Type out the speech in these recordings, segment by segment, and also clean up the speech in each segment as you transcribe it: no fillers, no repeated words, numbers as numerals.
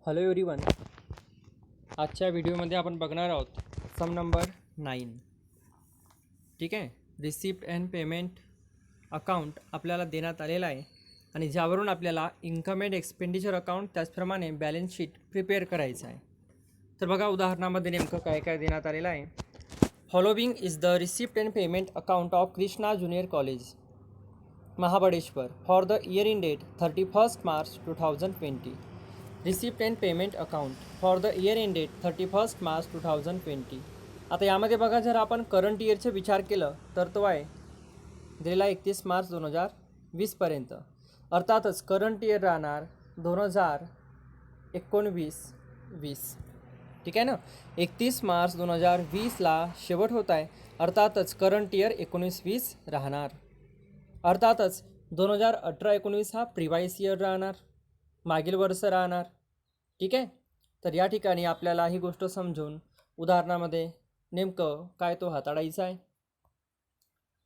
Hello everyone. आजच्या व्हिडिओमध्ये आपण बघणार आहोत सम नंबर 9. ठीक आहे. रिसिप्ट अँड पेमेंट अकाउंट आपल्याला देण्यात आलेला आहे आणि ज्यावरून आपल्याला इन्कम अँड एक्सपेंडिचर अकाउंट त्याचप्रमाणे बॅलन्स शीट प्रिपेअर करायचं आहे. तर बघा उदाहरणामध्ये नेमकं काय काय देण्यात आलेलं आहे. Following is the receipt and payment account of Krishna junior college Mahabaleshwar for the year ended 31 March 2020. Receipt and payment account for the year ended 31 March 2020. आता यामध्ये बघा जर आपण करंट इयरचे विचार केलं तर तो आहे दिलेला 31 मार्च 2020पर्यंत. अर्थातच करंट इयर राहणार 2019-20. ठीक आहे ना. 31 मार्च 2020ला शेवट होत आहे. अर्थातच करंट इयर 19-20 राहणार. अर्थातच 2018-19 हा प्रिवाइस इयर राहणार, मागील वर्ष राहणार. ठीक आहे. तर या ठिकाणी आपल्याला ही गोष्ट समजून उदाहरणामध्ये नेमकं काय तो हाताळायचं आहे.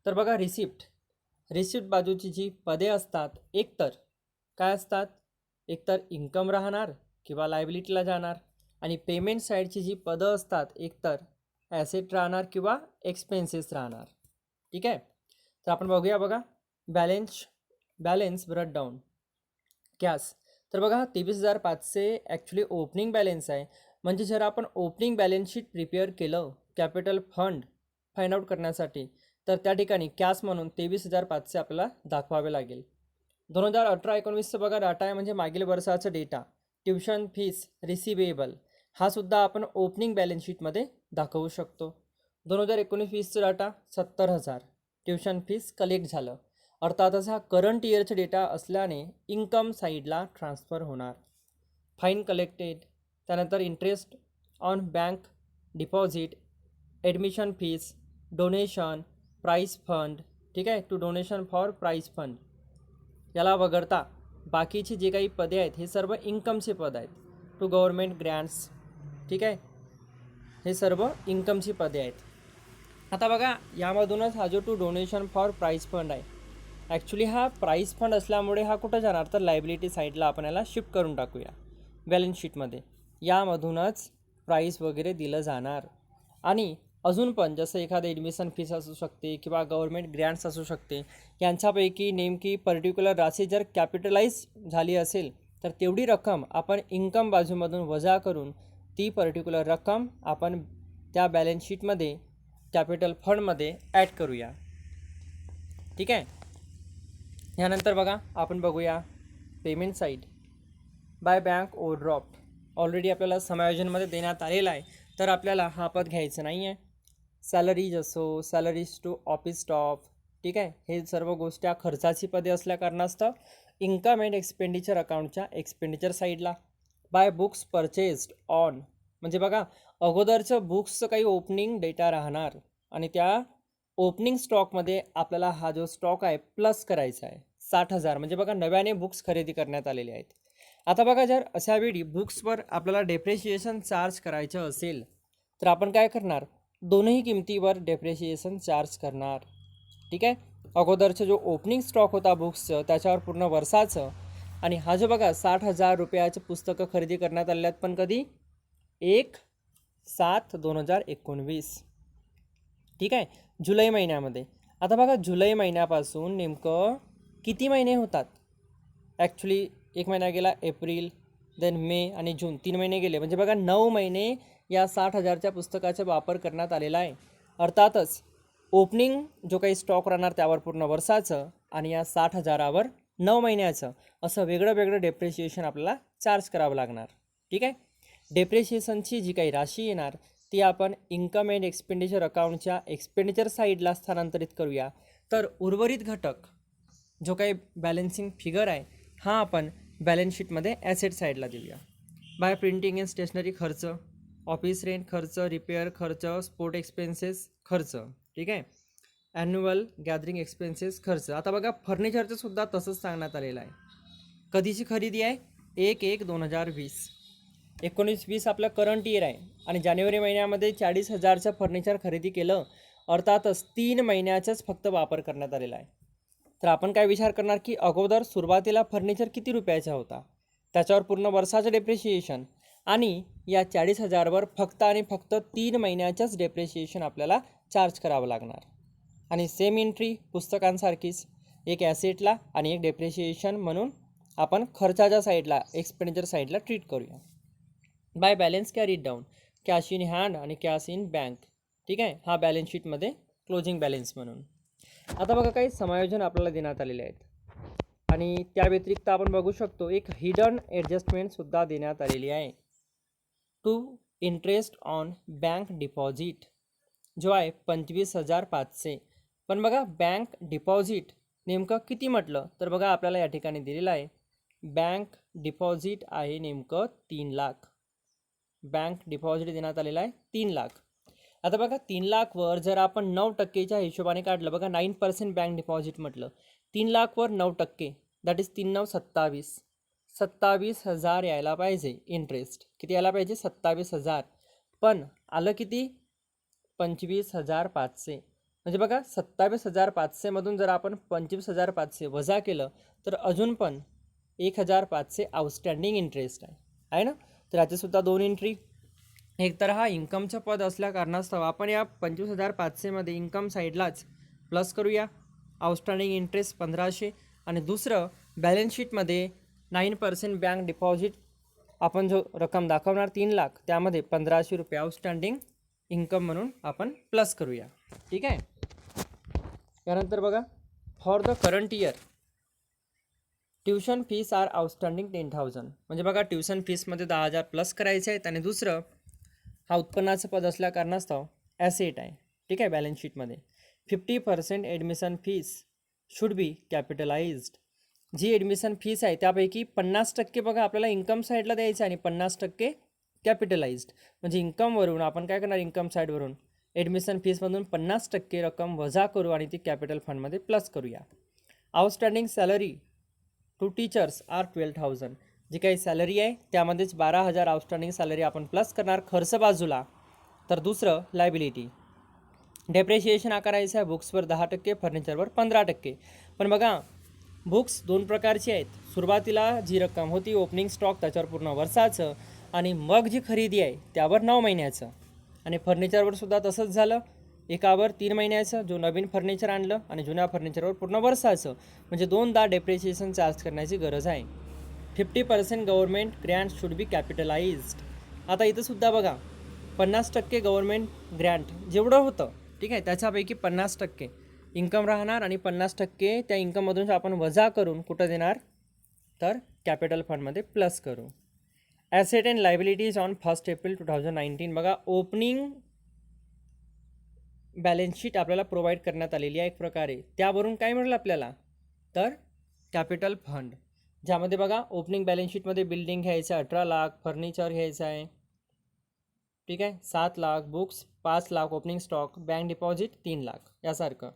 तर बघा रिसिप्ट बाजूची जी पदे असतात एकतर काय असतात, एकतर इन्कम राहणार किंवा लायबिलिटीला जाणार, आणि पेमेंट साईडची जी पदं असतात एकतर ॲसेट राहणार किंवा एक्सपेन्सेस राहणार. ठीक आहे. तर आपण बघूया बघा बॅलेन्स ब्रेकडाऊन कॅश. तर बघा 23,500 ॲक्च्युली ओपनिंग बॅलेन्स आहे. म्हणजे जर आपण ओपनिंग बॅलन्स शीट प्रिपेअर केलं कॅपिटल फंड फाइंड आउट करण्यासाठी तर त्या ठिकाणी कॅश म्हणून 23,500 आपल्याला दाखवावे लागेल. 2018-19चं बघा डाटा आहे, म्हणजे मागील वर्षाचं डेटा. ट्युशन फीस रिसिवेबल हा सुद्धा आपण ओपनिंग बॅलन्स शीटमध्ये दाखवू शकतो. 2019-20चं डाटा 70,000 ट्युशन फीस कलेक्ट झालं. अर्थातच हा करंट इयरचा डेटा असल्याने इन्कम साईडला ट्रान्सफर होणार. फाईन कलेक्टेड, त्यानंतर interest on bank deposit, admission fees, donation, prize fund. ठीक आहे. To donation for prize fund याला वगळता बाकीची जे काही पदे आहेत हे सर्व इन्कमचे पद आहेत. To government grants. ठीक आहे. हे सर्व इन्कमची पदे आहेत. आता बघा यामधूनच हा जो to donation for prize fund आहे, ॲक्च्युली हा प्राईस फंड असल्यामुळे हा कुठं जाणार तर लायबिलिटी साईडला आपण याला शिफ्ट करून टाकूया बॅलन्स शीटमध्ये. यामधूनच प्राईस वगैरे दिलं जाणार. आणि अजून पण जसं एखादं ॲडमिशन फीस असू शकते किंवा गव्हर्मेंट ग्रँट्स असू शकते, यांच्यापैकी नेमकी पर्टिक्युलर राशी जर कॅपिटलाइज झाली असेल तर तेवढी रक्कम आपण इन्कम बाजूमधून वजा करून ती पर्टिक्युलर रक्कम आपण त्या बॅलन्स शीटमध्ये कॅपिटल फंडमध्ये ॲड करूया. ठीक आहे. यानंतर बघा आपण बघूया payment side by bank overdraft. Already आपल्याला समायोजनमध्ये देण्यात आलेला आहे, तर आपल्याला हा पद घ्यायचं नाही आहे. सॅलरीज असो, सॅलरीज टू ऑफिस स्टाफ. ठीक आहे. हे सर्व गोष्टी खर्चाची पदे असल्या कारणास्तव इन्कम अँड एक्सपेंडिचर अकाउंटच्या एक्सपेंडिचर साईडला. बाय बुक्स परचेस्ड ऑन, म्हणजे बघा अगोदरचं बुक्सचं काही ओपनिंग डेटा राहणार आणि त्या ओपनिंग स्टॉकमध्ये आपल्याला हा जो स्टॉक आहे प्लस करायचा आहे 60,000. म्हणजे बघा नव्याने बुक्स खरेदी करण्यात आलेले आहेत. आता बघा जर अशावेळी बुक्सवर आपल्याला डेप्रिशिएशन चार्ज करायचं असेल तर आपण काय करणार, दोनही किमतीवर डेप्रिशिएशन चार्ज करणार. ठीक आहे. अगोदरचं जो ओपनिंग स्टॉक होता बुक्सचं त्याच्यावर पूर्ण वर्षाचं, आणि हा जो बघा 60,000 रुपयाचं पुस्तकं खरेदी करण्यात आलेले आहेत, पण कधी 1/7/2019. ठीक आहे. जुलै महिन्यामध्ये. आता बघा जुलै महिन्यापासून नेमकं किती महिने होतात, ॲक्च्युली एक महिना गेला एप्रिल, देन मे आणि जून, 3 महिने गेले. म्हणजे बघा 9 महिने या 60,000च्या पुस्तकाचा वापर करण्यात आलेला आहे. अर्थातच ओपनिंग जो काही स्टॉक राहणार त्यावर पूर्ण वर्षाचं आणि या 60,000वर 9 महिन्याचं असं वेगळं डेप्रिशिएशन आपल्याला चार्ज करावं लागणार. ठीक आहे. डेप्रिशिएशनची जी काही राशी येणार ती आपण इन्कम अँड एक्सपेंडिचर अकाउंटच्या एक्सपेंडिचर साईडला स्थानांतरित करूया. तर उर्वरित घटक जो काही बॅलन्सिंग फिगर आहे हा आपण बॅलन्स शीटमध्ये ॲसेट साईडला देऊया. बाय प्रिंटिंग अँड स्टेशनरी खर्च, ऑफिस रेंट खर्च, रिपेअर खर्च, स्पोर्ट एक्सपेन्सेस खर्च. ठीक आहे. ॲन्युअल गॅदरिंग एक्सपेन्सेस खर्च. आता बघा फर्निचरचं सुद्धा तसंच सांगण्यात आलेलं आहे. कधीची खरेदी आहे 1/1/2020. 19-20 आपलं करंट इयर आहे आणि जानेवारी महिन्यामध्ये 40,000चं फर्निचर खरेदी केलं. अर्थातच 3 महिन्याचाच फक्त वापर करण्यात आलेला आहे. तर आपण काय विचार करणार की अगोदर सुरुवातीला फर्निचर किती रुपयाचा होता, त्याच्यावर पूर्ण वर्षाचं डेप्रिशिएशन आणि या 40,000वर फक्त आणि फक्त 3 महिन्याचंच डेप्रिशिएशन आपल्याला चार्ज करावं लागणार. आणि सेम एंट्री पुस्तकांसारखीच एक ॲसेटला आणि एक डेप्रिशिएशन म्हणून आपण खर्चाच्या साईडला एक्सपेंडिचर साईडला ट्रीट करूया. By balance carried down, cash in hand आणि कॅश इन बँक. ठीक आहे, हा बॅलन्स शीटमध्ये क्लोजिंग बॅलन्स म्हणून. आता बघा काही समायोजन आपल्याला देण्यात आलेले आहेत आणि त्या व्यतिरिक्त आपण बघू शकतो एक हिडन ॲडजस्टमेंटसुद्धा देण्यात आलेली आहे. To interest on bank deposit जो आहे 25,500. पण बघा बँक डिपॉझिट नेमकं किती म्हटलं तर बघा आपल्याला या ठिकाणी दिलेलं आहे बँक डिपॉझिट आहे नेमकं 3 लाख. बँक डिपॉझिट देण्यात आलेलं आहे 3 लाख. आता बघा 3 लाखवर जर आपण 9%च्या हिशोबाने काढलं, बघा 9% बँक डिपॉझिट म्हटलं, 3 लाखवर 9%, दॅट इज 3 9 27. 27,000 यायला पाहिजे इंटरेस्ट. किती यायला पाहिजे? 27,000. पण आलं किती? 25,500. म्हणजे बघा 27,500मधून जर आपण 25,500 वजा केलं तर अजून पण 1,500 आउटस्टँडिंग इंटरेस्ट आहे ना. तर याचेसुद्धा 2 एंट्री. एक तर हा इन्कमचं पद असल्या कारणास्तव आपण या 25,500मध्ये इन्कम साईडलाच प्लस करूया आउटस्टँडिंग इंटरेस्ट 1,500. आणि दुसरं बॅलन्स शीटमध्ये 9% बँक डिपॉझिट आपण जो रक्कम दाखवणार 3 लाख, त्यामध्ये 1,500 रुपये आउटस्टँडिंग इन्कम म्हणून आपण प्लस करूया. ठीक आहे. त्यानंतर बघा for the current year tuition fees are outstanding 10,000. म्हणजे बघा ट्युशन फीसमध्ये 10,000 प्लस करायचे आहेत. आणि दुसरं हा उत्पन्नाचं पद असल्या कारणास्तव ॲसेट आहे. ठीक आहे. बॅलन्स शीटमध्ये 50% admission fees should be capitalized. जी ॲडमिशन फीस आहे त्यापैकी 50% बघा आपल्याला इन्कम साईडला द्यायचं आणि 50% कॅपिटलाइज्ड. म्हणजे इन्कमवरून आपण काय करणार, इन्कम साईडवरून ॲडमिशन फीसमधून 50% रक्कम वजा करू आणि ती कॅपिटल फंडमध्ये प्लस करूया. Outstanding salary to teachers are 12,000. जी काही सॅलरी आहे त्यामध्येच 12,000 आउटस्टँडिंग सॅलरी आपण प्लस करणार खर्च बाजूला. तर दुसरं लायबिलिटी डेप्रिशिएशन आकारायचं आहे बुक्सवर 10%, फर्निचरवर 15%. पण बघा बुक्स 2 प्रकारची आहेत. सुरुवातीला जी रक्कम होती ओपनिंग स्टॉक त्याच्यावर पूर्ण वर्षाचं आणि मग जी खरेदी आहे त्यावर 9 महिन्याचं. आणि फर्निचरवर सुद्धा तसंच झालं, एकावर 3 महिन्याचं जो नवीन फर्निचर आणलं आणि जुन्या फर्निचरवर पूर्ण वर्षाचं. म्हणजे 2दा डेप्रिशिएशन चार्ज करण्याची गरज आहे. 50% गव्हर्नमेंट ग्रँट शुड बी कॅपिटलाइज्ड. आता इथंसुद्धा बघा 50% गव्हर्नमेंट ग्रँट जेवढं होतं ठीक आहे त्याच्यापैकी 50% इन्कम राहणार आणि 50% त्या इन्कममधून आपण वजा करून कुठं देणार तर कॅपिटल फंडमध्ये प्लस करू. Asset and liabilities on 1 April 2019. बघा ओपनिंग बॅलन्स शीट आपल्याला प्रोव्हाइड करण्यात आलेली आहे एक प्रकारे. त्यावरून काय मिळेल आपल्याला तर कॅपिटल फंड, ज्यामध्ये बघा ओपनिंग बॅलन्स शीटमध्ये बिल्डिंग घ्यायचं आहे 18 लाख, फर्निचर घ्यायचं आहे ठीक आहे 7 lakh, books 5 lakh, opening stock, bank deposit 3 lakh यासारखं.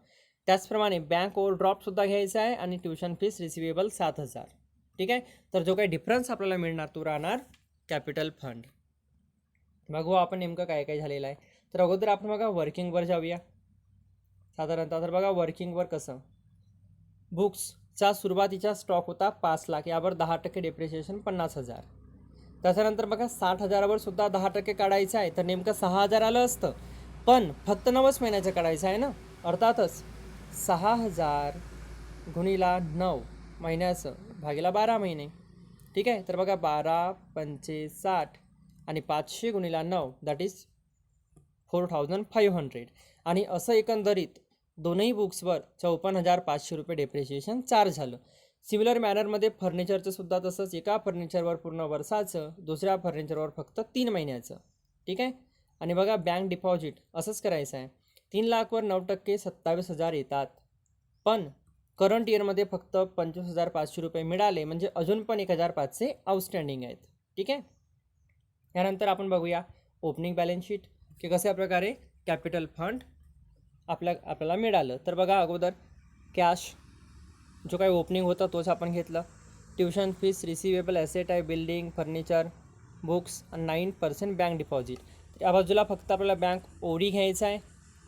त्याचप्रमाणे बँक ओव्हरड्राफ्ट घ्यायचा आहे आणि ट्युशन फीस रिसिवेबल 7,000. ठीक आहे. तर जो काही डिफरन्स आपल्याला मिळणार तो राहणार कॅपिटल फंड. बघू आपण नेमकं काय काय झालेलं आहे. तर अगोदर आपण बघा वर्किंगवर जाऊया साधारणतः. तर बघा वर्किंगवर कसं बुक्सचा सुरुवातीचा स्टॉक होता 5 लाख, यावर 10% डेप्रिशिएशन 50,000. त्याच्यानंतर बघा 60,000वर सुद्धा 10% काढायचं आहे. तर नेमकं 6,000 आलं असतं, पण फक्त 9 महिन्याचं काढायचं आहे ना. अर्थातच 6,000 गुणिला 9 महिन्याचं भागीला 12 महिने. ठीक आहे. तर बघा 12 पंचे 60 आणि 500 गुणिला 9 दॅट इज 4,500. आणि असं एकंदरीत दोनही बुक्सवर 54,500 रुपये डेप्रिशिएशन चार्ज झालं. सिमिलर मॅनरमध्ये फर्निचरचं सुद्धा तसंच. एका फर्निचरवर पूर्ण वर्षाचं, दुसऱ्या फर्निचरवर फक्त 3 महिन्याचं. ठीक आहे. आणि बघा बँक डिपॉझिट असंच करायचं आहे. 3 लाखवर 9% 27,000 येतात, पण करंट इयरमध्ये फक्त 25,500 रुपये मिळाले, म्हणजे अजून पण 1,500 आउटस्टँडिंग आहेत. ठीक आहे. यानंतर आपण बघूया ओपनिंग बॅलन्स शीट की कशा प्रकारे कॅपिटल फंड आपल्याला मिळालं. तर बघा अगोदर कॅश जो काही ओपनिंग होता तोच आपण घेतलं. ट्युशन फीस रिसिवेबल ॲसेट आहे बिल्डिंग, फर्निचर, बुक्स आणि 9% बँक डिपॉझिट. या बाजूला फक्त आपल्याला बँक ओडी घ्यायचा आहे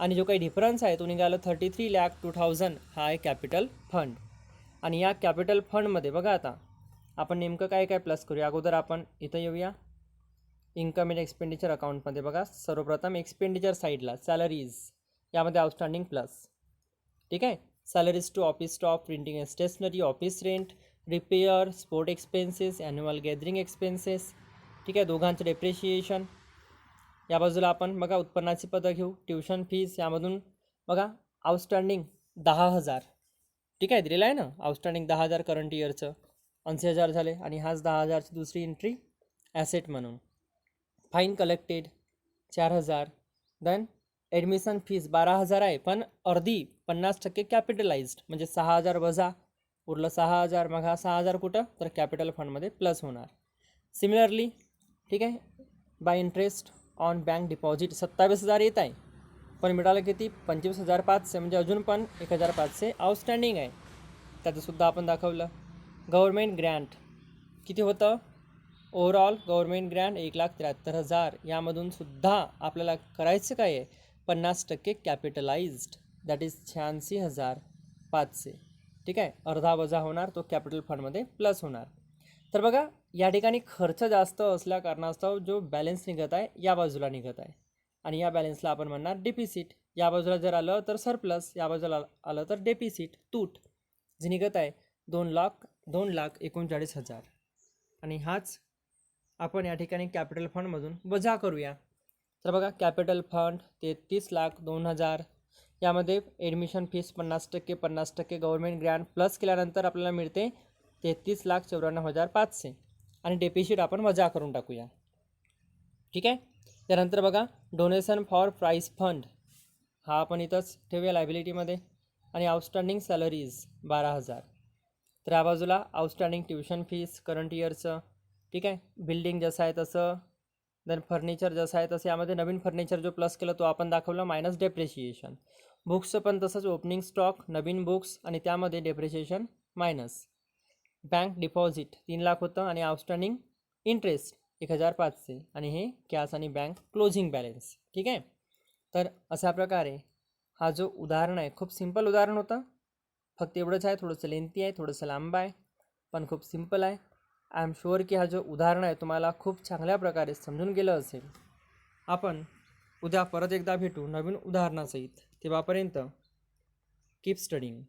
आणि जो काही डिफरन्स आहे तो निघाला 33,02,000 हा आहे कॅपिटल फंड. आणि या कॅपिटल फंडमध्ये बघा आता आपण नेमकं काय काय प्लस करूया. अगोदर आपण इथं येऊया इन्कम अँड एक्सपेंडिचर अकाउंटमध्ये. बघा सर्वप्रथम एक्सपेंडिचर साईडला सॅलरीज यामध्ये आउटस्टँडिंग प्लस. ठीक आहे. Salaries to office staff, printing and stationery, office rent, repair, sport expenses, annual gathering expenses. ठीक आहे. दोघांचं डेप्रिशिएशन. या बाजूला आपण बघा उत्पन्नाची पदं घेऊ. ट्युशन फीस यामधून बघा आउटस्टँडिंग 10,000. ठीक आहे, दिलेलं आहे ना आउटस्टँडिंग 10,000 करंट इयरचं. 80,000 झाले आणि हाच 10,000ची दुसरी एंट्री ॲसेट म्हणून. Fine collected 4,000. Then admission fees 12,000 आहे, पण अर्धी 50% कॅपिटलाइज्ड म्हणजे 6,000 वजा उरलं 6,000. मग हा 6,000 कुठं तर कॅपिटल फंडमध्ये प्लस होणार. सिमिलरली ठीक आहे, bye interest on bank deposit 27,000 येत आहे, पण मिळालं किती 25,500 म्हणजे अजून पण 1,500 आउटस्टँडिंग आहे. त्याचंसुद्धा आपण दाखवलं. गव्हर्मेंट ग्रँट किती होतं ओव्हरऑल गव्हर्मेंट ग्रँट 1,73,000. यामधून सुद्धा आपल्याला करायचं काय आहे 50% कॅपिटलाइज्ड दॅट इज 86,500. ठीक आहे, अर्धा वजा होणार तो कॅपिटल फंडमध्ये प्लस होणार. तर बघा या ठिकाणी खर्च जास्त असल्या कारणास्तव जो बॅलन्स निघत आहे या बाजूला निघत आहे आणि या बॅलन्सला आपण म्हणणार डिपिसिट. या बाजूला जर आलं तर सरप्लस, या बाजूला आलं तर डेपिसिट तूट. जे निघत आहे 2,39,000 आणि हाच आपण या ठिकाणी कॅपिटल फंडमधून वजा करूया. तर बघा कॅपिटल फंड 33,02,000. यामध्ये admission fees 50% government Grant plus केल्यानंतर आपल्याला मिळते 33,94,500 आणि डेपिसिट आपण वजा करून टाकूया. ठीक आहे. त्यानंतर बघा डोनेशन फॉर प्राईज फंड हा आपण इथंच ठेवूया लायबिलिटीमध्ये आणि आउटस्टँडिंग सॅलरीज 12,000. तर या बाजूला आउटस्टँडिंग ट्युशन फीस करंट इयरचं. ठीक आहे, बिल्डिंग जसं आहे तसं. देन फर्निचर जसं आहे तसं. यामध्ये नवीन फर्निचर जो प्लस केला तो आपण दाखवला मायनस डेप्रिशिएशन. बुक्सचं पण तसंच ओपनिंग स्टॉक नवीन बुक्स आणि त्यामध्ये डेप्रिशिएशन मायनस. बँक डिपॉझिट 3,00,000 होतं आणि आउटस्टँडिंग इंटरेस्ट 1,500 आणि हे कॅश आणि बँक क्लोजिंग बॅलन्स. ठीक आहे. तर अशा प्रकारे हा जो उदाहरण आहे खूप सिंपल उदाहरण होतं. फक्त एवढंच आहे, थोडंसं लेंथी आहे, थोडंसं लांब आहे, पण खूप सिंपल आहे. आय एम शुअर की हा जो उदाहरण आहे तुम्हाला खूप चांगल्या प्रकारे समजून गेलं असेल. आपण उद्या परत एकदा भेटू नवीन उदाहरणासहित. तेव्हापर्यंत कीप स्टडिंग.